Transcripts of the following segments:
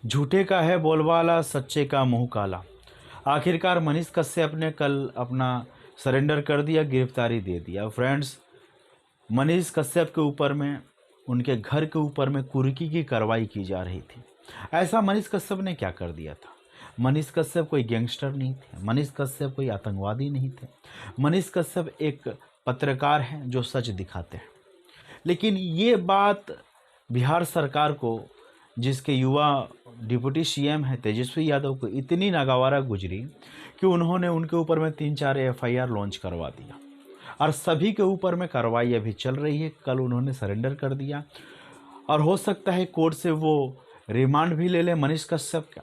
झूठे का है बोलबाला, सच्चे का मुंह काला। आखिरकार मनीष कश्यप ने कल अपना सरेंडर कर दिया, गिरफ्तारी दे दिया। फ्रेंड्स, मनीष कश्यप के ऊपर में, उनके घर के ऊपर में कुर्की की कार्रवाई की जा रही थी। ऐसा मनीष कश्यप ने क्या कर दिया था? मनीष कश्यप कोई गैंगस्टर नहीं थे, मनीष कश्यप कोई आतंकवादी नहीं थे। मनीष कश्यप एक पत्रकार हैं जो सच दिखाते हैं। लेकिन ये बात बिहार सरकार को, जिसके युवा डिप्टी सीएम हैं तेजस्वी यादव को, इतनी नागवारा गुजरी कि उन्होंने उनके ऊपर में 3-4 एफआईआर लॉन्च करवा दिया और सभी के ऊपर में कार्रवाई अभी चल रही है। कल उन्होंने सरेंडर कर दिया और हो सकता है कोर्ट से वो रिमांड भी ले लें मनीष कश्यप का।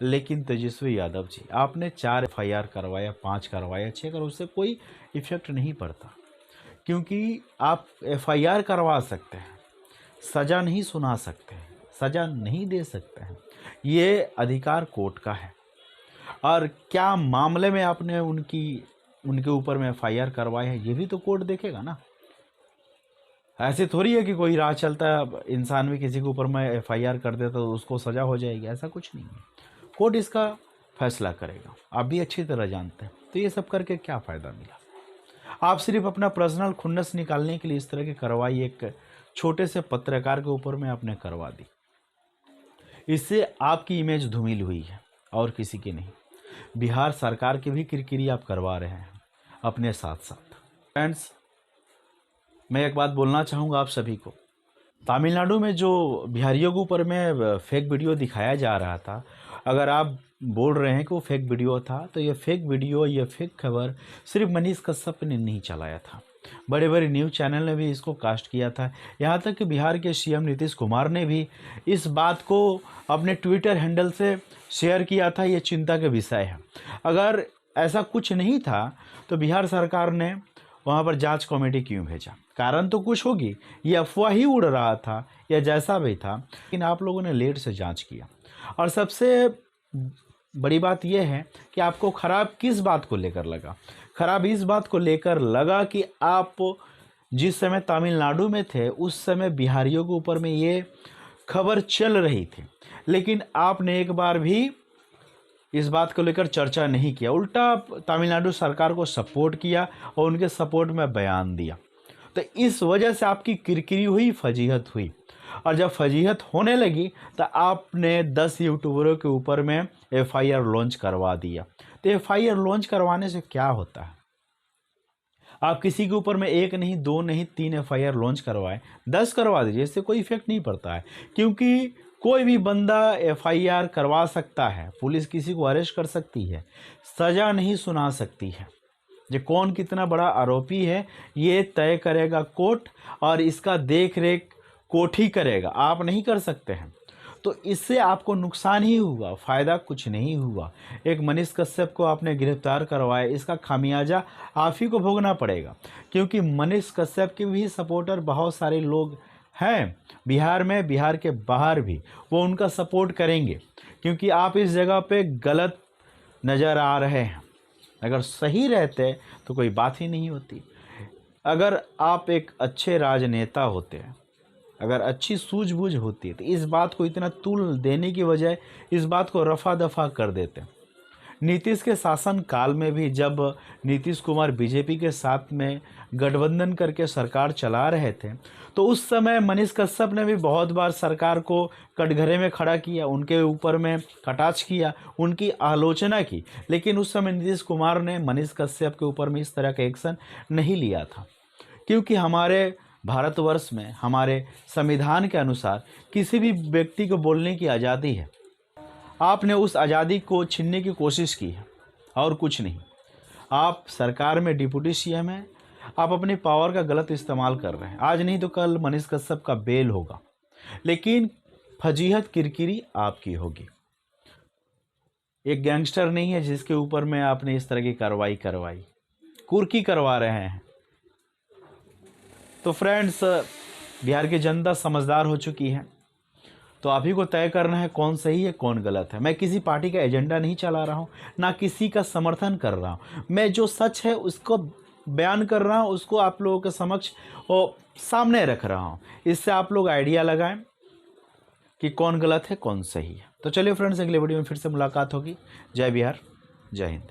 लेकिन तेजस्वी यादव जी, आपने 4 एफआईआर करवाया, 5 करवाया, 6 कर, उससे कोई इफेक्ट नहीं पड़ता, क्योंकि आप एफआईआर करवा सकते हैं, सज़ा नहीं सुना सकते हैं, सज़ा नहीं दे सकते हैं। ये अधिकार कोर्ट का है। और क्या मामले में आपने उनके ऊपर में एफआईआर करवाया है, ये भी तो कोर्ट देखेगा ना। ऐसे थोड़ी है कि कोई राह चलता है इंसान भी किसी के ऊपर में एफआईआर कर देता तो उसको सज़ा हो जाएगी, ऐसा कुछ नहीं है। कोर्ट इसका फैसला करेगा, आप भी अच्छी तरह जानते हैं। तो ये सब करके क्या फ़ायदा मिला? आप सिर्फ अपना पर्सनल खुन्नस निकालने के लिए इस तरह की कार्रवाई एक छोटे से पत्रकार के ऊपर में आपने करवा दी। इससे आपकी इमेज धूमिल हुई है और किसी की नहीं। बिहार सरकार की भी किरकिरी आप करवा रहे हैं अपने साथ साथ। फ्रेंड्स, मैं एक बात बोलना चाहूँगा आप सभी को। तमिलनाडु में जो बिहारियों के ऊपर में फेक वीडियो दिखाया जा रहा था, अगर आप बोल रहे हैं कि वो फेक वीडियो था, तो ये फेक वीडियो, ये फेक खबर सिर्फ मनीष कश्यप ने नहीं चलाया था, बड़े बड़े न्यूज़ चैनल ने भी इसको कास्ट किया था। यहाँ तक कि बिहार के सीएम नीतीश कुमार ने भी इस बात को अपने ट्विटर हैंडल से शेयर किया था। ये चिंता का विषय है। अगर ऐसा कुछ नहीं था तो बिहार सरकार ने वहाँ पर जांच कमेटी क्यों भेजा? कारण तो कुछ होगी, ये अफवाह ही उड़ रहा था या जैसा भी था, लेकिन आप लोगों ने लेट से जांच किया। और सबसे बड़ी बात यह है कि आपको खराब किस बात को लेकर लगा? खराब इस बात को लेकर लगा कि आप जिस समय तमिलनाडु में थे उस समय बिहारियों के ऊपर में ये खबर चल रही थी, लेकिन आपने एक बार भी इस बात को लेकर चर्चा नहीं किया, उल्टा तमिलनाडु सरकार को सपोर्ट किया और उनके सपोर्ट में बयान दिया। तो इस वजह से आपकी किरकिरी हुई, फजीहत हुई। और जब फजीहत होने लगी तो आपने 10 यूट्यूबरों के ऊपर में एफआईआर लॉन्च करवा दिया। तो एफआईआर लॉन्च करवाने से क्या होता है? आप किसी के ऊपर में 1 नहीं, 2 नहीं, 3 एफआईआर लॉन्च करवाए, 10 करवा दीजिए, इससे कोई इफेक्ट नहीं पड़ता है। क्योंकि कोई भी बंदा एफआईआर करवा सकता है, पुलिस किसी को अरेस्ट कर सकती है, सज़ा नहीं सुना सकती है। जो कौन कितना बड़ा आरोपी है ये तय करेगा कोर्ट, और इसका देख रेख कोर्ट ही करेगा, आप नहीं कर सकते हैं। तो इससे आपको नुकसान ही हुआ, फ़ायदा कुछ नहीं हुआ। एक मनीष कश्यप को आपने गिरफ्तार करवाया, इसका खामियाजा आप ही को भोगना पड़ेगा। क्योंकि मनीष कश्यप के भी सपोर्टर बहुत सारे लोग हैं बिहार में, बिहार के बाहर भी, वो उनका सपोर्ट करेंगे। क्योंकि आप इस जगह पे गलत नज़र आ रहे हैं। अगर सही रहते तो कोई बात ही नहीं होती। अगर आप एक अच्छे राजनेता होते हैं, अगर अच्छी सूझबूझ होती है, तो इस बात को इतना तूल देने की बजाय इस बात को रफा दफा कर देते। नीतीश के शासन काल में भी जब नीतीश कुमार बीजेपी के साथ में गठबंधन करके सरकार चला रहे थे, तो उस समय मनीष कश्यप ने भी बहुत बार सरकार को कटघरे में खड़ा किया, उनके ऊपर में कटाक्ष किया, उनकी आलोचना की। लेकिन उस समय नीतीश कुमार ने मनीष कश्यप के ऊपर में इस तरह का एक्शन नहीं लिया था। क्योंकि हमारे भारतवर्ष में, हमारे संविधान के अनुसार किसी भी व्यक्ति को बोलने की आज़ादी है। आपने उस आज़ादी को छीनने की कोशिश की है और कुछ नहीं। आप सरकार में डिप्टी सीएम हैं, आप अपनी पावर का गलत इस्तेमाल कर रहे हैं। आज नहीं तो कल मनीष कश्यप का बेल होगा, लेकिन फजीहत किरकिरी आपकी होगी। एक गैंगस्टर नहीं है जिसके ऊपर में आपने इस तरह की कार्रवाई करवाई, कुर्की करवा रहे हैं। तो फ्रेंड्स, बिहार की जनता समझदार हो चुकी है। तो आप ही को तय करना है कौन सही है कौन गलत है। मैं किसी पार्टी का एजेंडा नहीं चला रहा हूँ, ना किसी का समर्थन कर रहा हूँ। मैं जो सच है उसको बयान कर रहा हूँ, उसको आप लोगों के समक्ष और सामने रख रहा हूँ। इससे आप लोग आइडिया लगाएं कि कौन गलत है कौन सही है। तो चलिए फ्रेंड्स, अगले वीडियो में फिर से मुलाकात होगी। जय बिहार, जय हिंद।